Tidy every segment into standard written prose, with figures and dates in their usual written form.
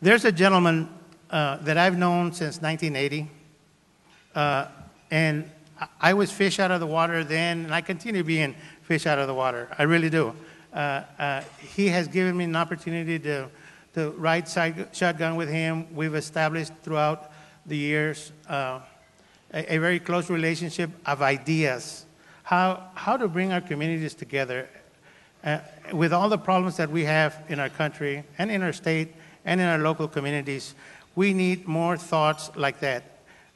There's a gentleman that I've known since 1980, and I was fish out of the water then, and I continue being fish out of the water. I really do. He has given me an opportunity to ride shotgun with him. We've established throughout the years a very close relationship of ideas, how to bring our communities together with all the problems that we have in our country and in our state and in our local communities. We need more thoughts like that,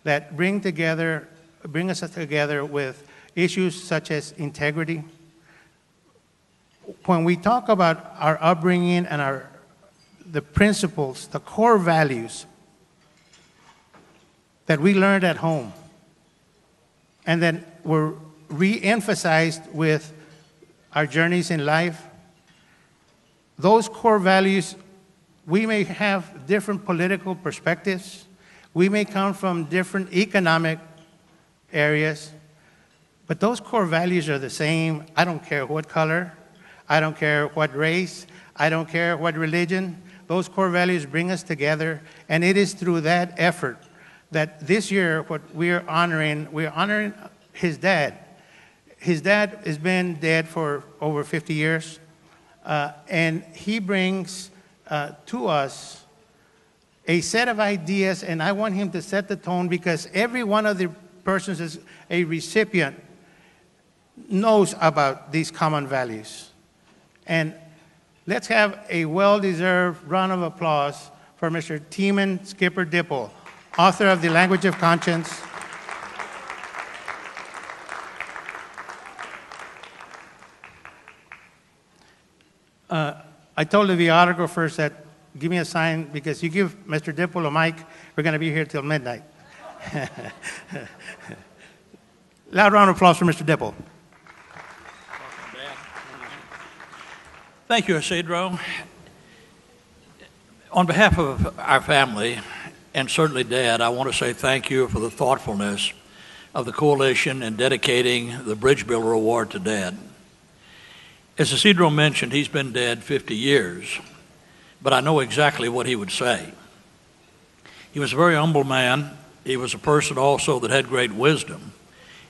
that bring us together with issues such as integrity. When we talk about our upbringing and the principles, the core values that we learned at home, and then were re-emphasized with our journeys in life, those core values, we may have different political perspectives, we may come from different economic areas, but those core values are the same. I don't care what color, I don't care what race, I don't care what religion. Those core values bring us together, and it is through that effort that this year what we're honoring his dad. His dad has been dead for over 50 years, and he brings to us a set of ideas, and I want him to set the tone because every one of the persons is a recipient knows about these common values. And let's have a well-deserved round of applause for Mr. Tieman Skipper Dippel, author of The Language of Conscience. I told the videographers that give me a sign because you give Mr. Dippel a mic, we're going to be here till midnight. Loud round of applause for Mr. Dippel. Thank you, Isidro. On behalf of our family, and certainly Dad, I want to say thank you for the thoughtfulness of the coalition in dedicating the Bridge Builder Award to Dad. As Isidro mentioned, he's been dead 50 years, but I know exactly what he would say. He was a very humble man. He was a person also that had great wisdom.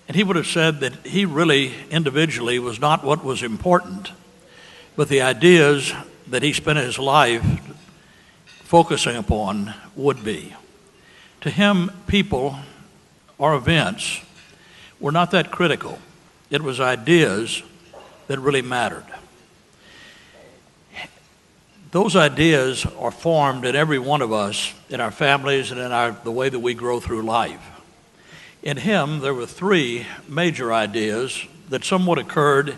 And he would have said that he really individually was not what was important, but the ideas that he spent his life focusing upon would be. To him, people or events were not that critical. It was ideas that really mattered. Those ideas are formed in every one of us, in our families and in the way that we grow through life. In him, there were three major ideas that somewhat occurred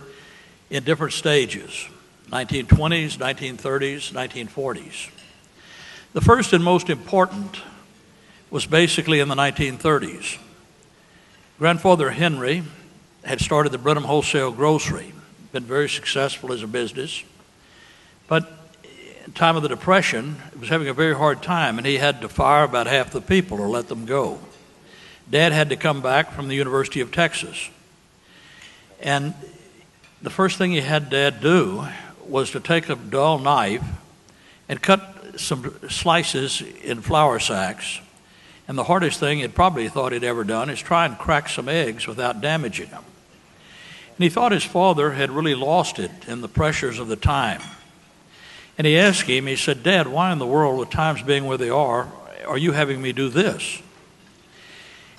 in different stages: 1920s, 1930s, 1940s. The first and most important was basically in the 1930s. Grandfather Henry had started the Brenham Wholesale Grocery, been very successful as a business, but in time of the Depression, he was having a very hard time, and he had to fire about half the people or let them go. Dad had to come back from the University of Texas, and the first thing he had Dad do was to take a dull knife and cut some slices in flour sacks. And the hardest thing he'd probably thought he'd ever done is try and crack some eggs without damaging them. And he thought his father had really lost it in the pressures of the time. And he asked him, he said, "Dad, why in the world, with times being where they are you having me do this?"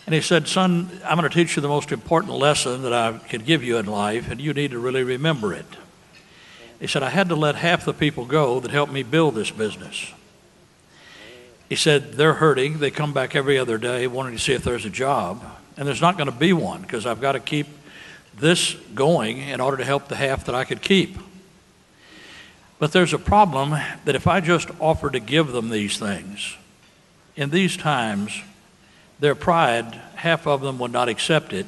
And he said, "Son, I'm going to teach you the most important lesson that I can give you in life, and you need to really remember it." He said, "I had to let half the people go that helped me build this business." He said, "They're hurting. They come back every other day wanting to see if there's a job, and there's not going to be one because I've got to keep this going in order to help the half that I could keep. But there's a problem that if I just offer to give them these things, in these times, their pride, half of them would not accept it,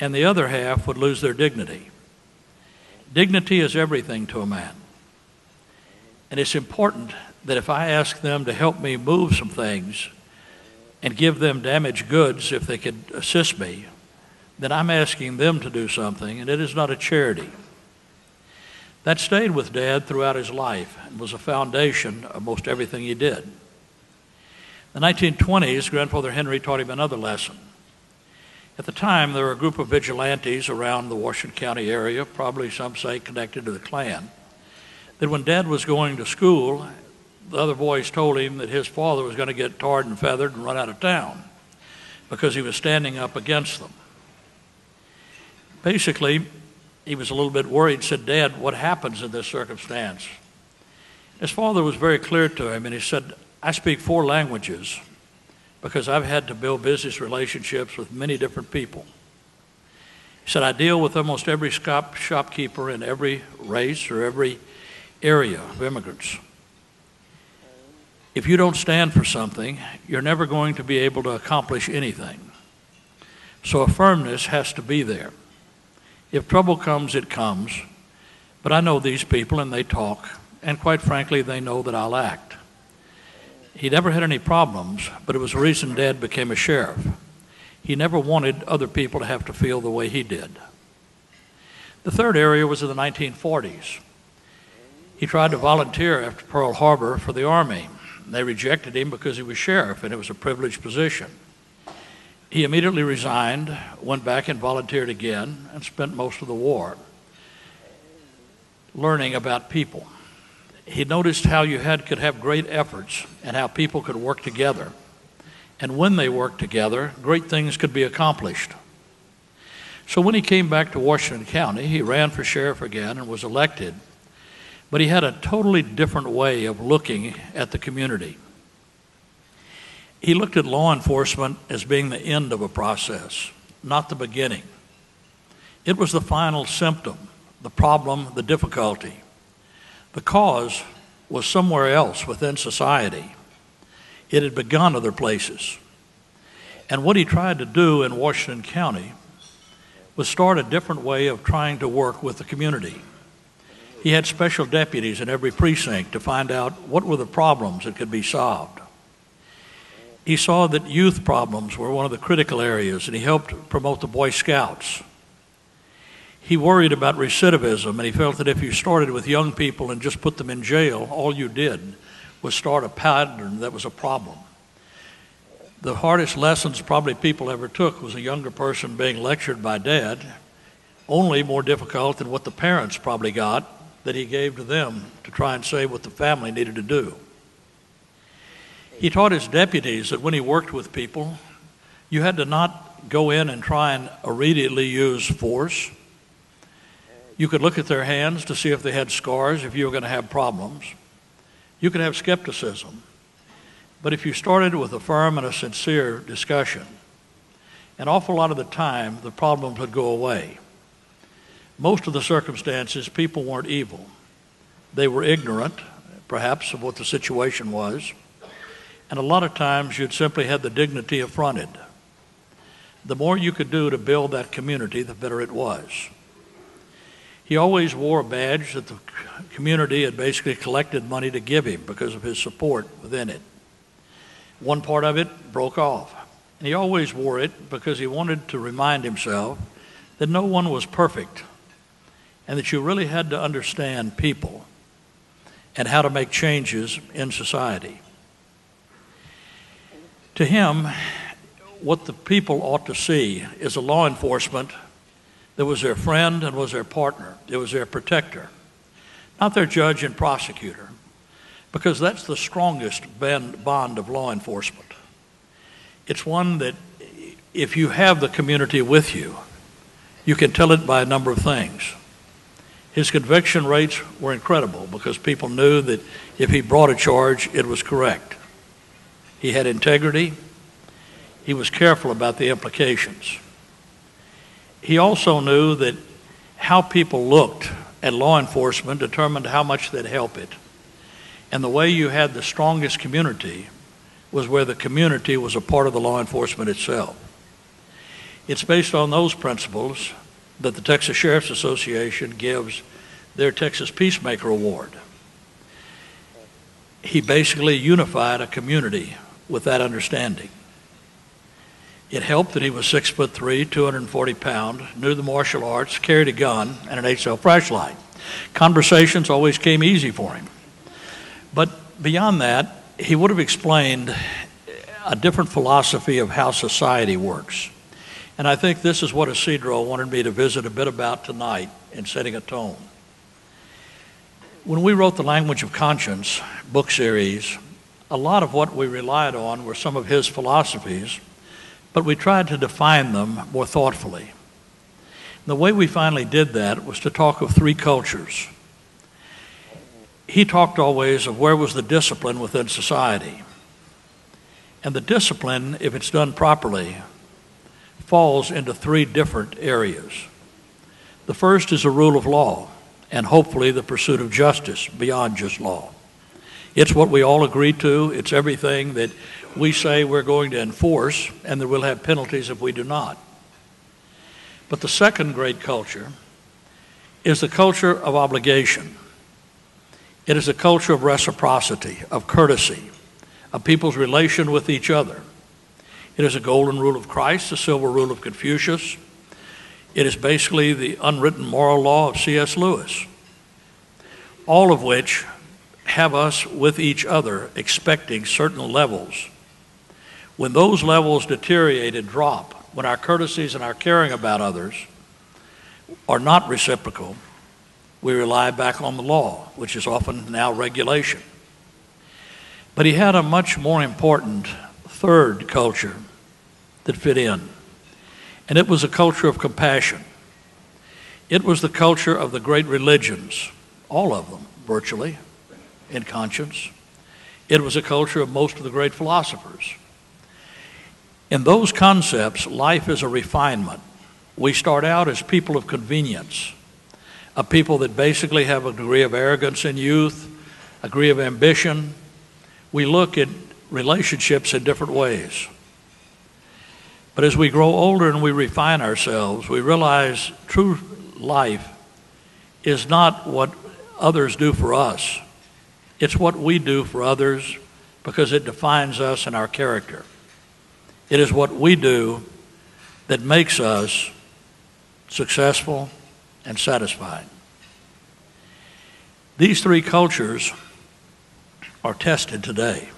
and the other half would lose their dignity. Dignity is everything to a man. And it's important that if I ask them to help me move some things and give them damaged goods if they could assist me, then I'm asking them to do something, and it is not a charity. That stayed with Dad throughout his life and was a foundation of most everything he did. In the 1920s, Grandfather Henry taught him another lesson. At the time, there were a group of vigilantes around the Washington County area, probably some say connected to the Klan, that when Dad was going to school, the other boys told him that his father was going to get tarred and feathered and run out of town because he was standing up against them. Basically, he was a little bit worried, said, "Dad, what happens in this circumstance?" His father was very clear to him, and he said, "I speak 4 languages because I've had to build business relationships with many different people." He said, "I deal with almost every shopkeeper in every race or every area of immigrants. If you don't stand for something, you're never going to be able to accomplish anything. So a firmness has to be there. If trouble comes, it comes. But I know these people and they talk, and quite frankly, they know that I'll act." He never had any problems, but it was the reason Dad became a sheriff. He never wanted other people to have to feel the way he did. The third area was in the 1940s. He tried to volunteer after Pearl Harbor for the Army. They rejected him because he was sheriff and it was a privileged position. He immediately resigned, went back and volunteered again, and spent most of the war learning about people. He noticed how you could have great efforts and how people could work together. And when they worked together, great things could be accomplished. So when he came back to Washington County, he ran for sheriff again and was elected. But he had a totally different way of looking at the community. He looked at law enforcement as being the end of a process, not the beginning. It was the final symptom, the problem, the difficulty. The cause was somewhere else within society. It had begun other places. And what he tried to do in Washington County was start a different way of trying to work with the community. He had special deputies in every precinct to find out what were the problems that could be solved. He saw that youth problems were one of the critical areas, and he helped promote the Boy Scouts. He worried about recidivism, and he felt that if you started with young people and just put them in jail, all you did was start a pattern that was a problem. The hardest lessons probably people ever took was a younger person being lectured by Dad, only more difficult than what the parents probably got that he gave to them to try and say what the family needed to do. He taught his deputies that when he worked with people, you had to not go in and try and immediately use force. You could look at their hands to see if they had scars, if you were going to have problems. You could have skepticism. But if you started with a firm and a sincere discussion, an awful lot of the time, the problems would go away. Most of the circumstances, people weren't evil. They were ignorant, perhaps, of what the situation was. And a lot of times, you'd simply have the dignity affronted. The more you could do to build that community, the better it was. He always wore a badge that the community had basically collected money to give him because of his support within it. One part of it broke off. And he always wore it because he wanted to remind himself that no one was perfect and that you really had to understand people and how to make changes in society. To him, what the people ought to see is a law enforcement that was their friend and was their partner. It was their protector, not their judge and prosecutor, because that's the strongest bond of law enforcement. It's one that if you have the community with you, you can tell it by a number of things. His conviction rates were incredible because people knew that if he brought a charge, it was correct. He had integrity. He was careful about the implications. He also knew that how people looked at law enforcement determined how much they'd help it. And the way you had the strongest community was where the community was a part of the law enforcement itself. It's based on those principles that the Texas Sheriff's Association gives their Texas Peacemaker Award. He basically unified a community with that understanding. It helped that he was 6'3", 240 pounds, knew the martial arts, carried a gun, and an 8-cell flashlight. Conversations always came easy for him. But beyond that, he would have explained a different philosophy of how society works. And I think this is what Isidro wanted me to visit a bit about tonight in setting a tone. When we wrote the Language of Conscience book series, a lot of what we relied on were some of his philosophies, but we tried to define them more thoughtfully. The way we finally did that was to talk of three cultures. He talked always of where was the discipline within society. And the discipline, if it's done properly, falls into three different areas. The first is the rule of law, and hopefully the pursuit of justice beyond just law. It's what we all agree to. It's everything that we say we're going to enforce, and that we'll have penalties if we do not. But the second great culture is the culture of obligation. It is a culture of reciprocity, of courtesy, of people's relation with each other. It is a golden rule of Christ, the silver rule of Confucius. It is basically the unwritten moral law of C.S. Lewis, all of which have us with each other expecting certain levels. When those levels deteriorate and drop, when our courtesies and our caring about others are not reciprocal, we rely back on the law, which is often now regulation. But he had a much more important third culture that fit in, and it was a culture of compassion. It was the culture of the great religions, all of them, virtually, in conscience. It was a culture of most of the great philosophers. In those concepts, life is a refinement. We start out as people of convenience, a people that basically have a degree of arrogance in youth, a degree of ambition. We look at relationships in different ways. But as we grow older and we refine ourselves, we realize true life is not what others do for us. It's what we do for others because it defines us and our character. It is what we do that makes us successful and satisfied. These three cultures are tested today.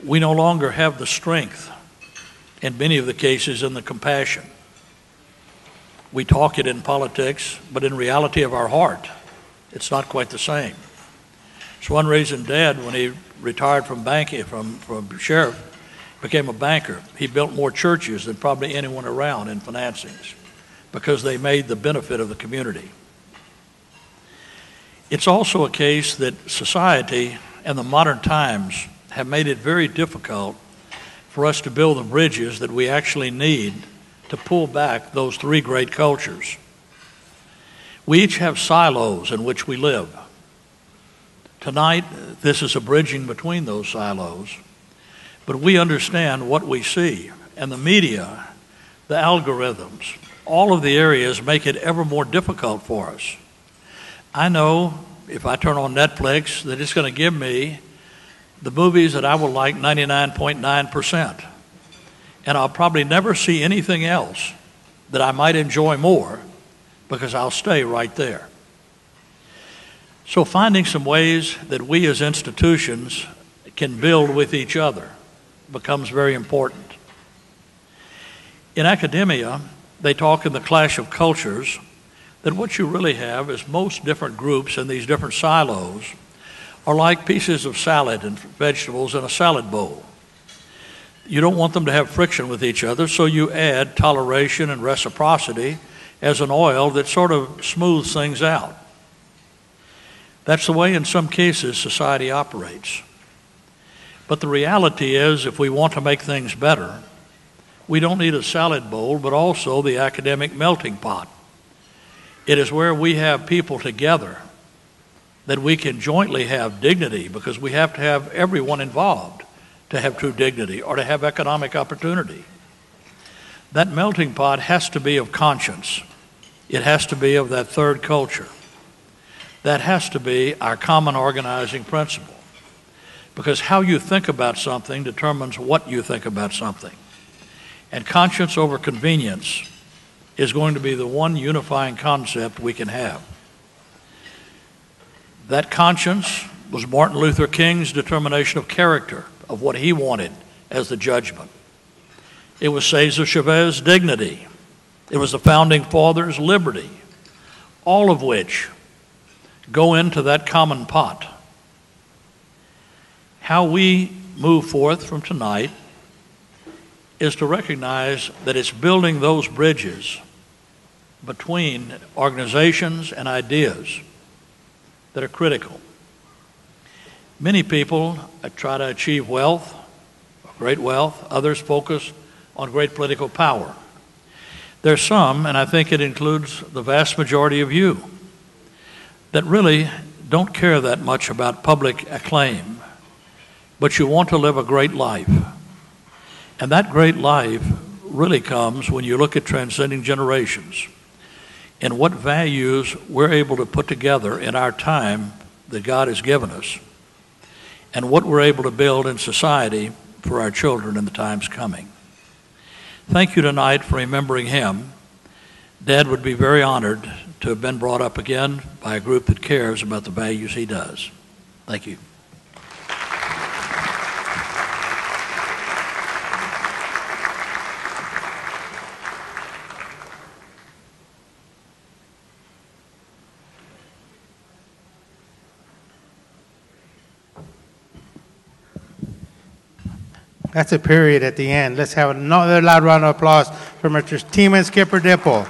We no longer have the strength, in many of the cases, in the compassion. We talk it in politics, but in reality of our heart, it's not quite the same. It's one reason Dad, when he retired from banking, from sheriff, became a banker. He built more churches than probably anyone around in financings because they made the benefit of the community. It's also a case that society and the modern times have made it very difficult for us to build the bridges that we actually need to pull back those three great cultures. We each have silos in which we live. Tonight, this is a bridging between those silos. But we understand what we see, and the media, the algorithms, all of the areas make it ever more difficult for us. I know if I turn on Netflix that it's going to give me the movies that I will like 99.9%. And I'll probably never see anything else that I might enjoy more because I'll stay right there. So finding some ways that we as institutions can build with each other becomes very important. In academia, they talk in the clash of cultures that what you really have is most different groups in these different silos are like pieces of salad and vegetables in a salad bowl. You don't want them to have friction with each other, so you add toleration and reciprocity as an oil that sort of smooths things out. That's the way in some cases society operates. But the reality is, if we want to make things better, we don't need a salad bowl, but also the academic melting pot. It is where we have people together that we can jointly have dignity, because we have to have everyone involved to have true dignity or to have economic opportunity. That melting pot has to be of conscience. It has to be of that third culture. That has to be our common organizing principle. Because how you think about something determines what you think about something. And conscience over convenience is going to be the one unifying concept we can have. That conscience was Martin Luther King's determination of character, of what he wanted as the judgment. It was Cesar Chavez's dignity. It was the Founding Fathers' liberty, all of which go into that common pot. How we move forth from tonight is to recognize that it's building those bridges between organizations and ideas that are critical. Many people try to achieve wealth, great wealth. Others focus on great political power. There's some, and I think it includes the vast majority of you, that really don't care that much about public acclaim, but you want to live a great life. And that great life really comes when you look at transcending generations and what values we're able to put together in our time that God has given us, and what we're able to build in society for our children in the times coming. Thank you tonight for remembering him. Dad would be very honored to have been brought up again by a group that cares about the values he does. Thank you. That's a period at the end. Let's have another loud round of applause for Mr. Tieman Skipper Dippel,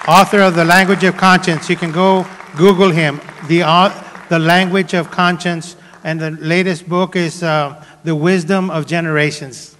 author of The Language of Conscience. You can go Google him, The Language of Conscience, and the latest book is The Wisdom of Generations.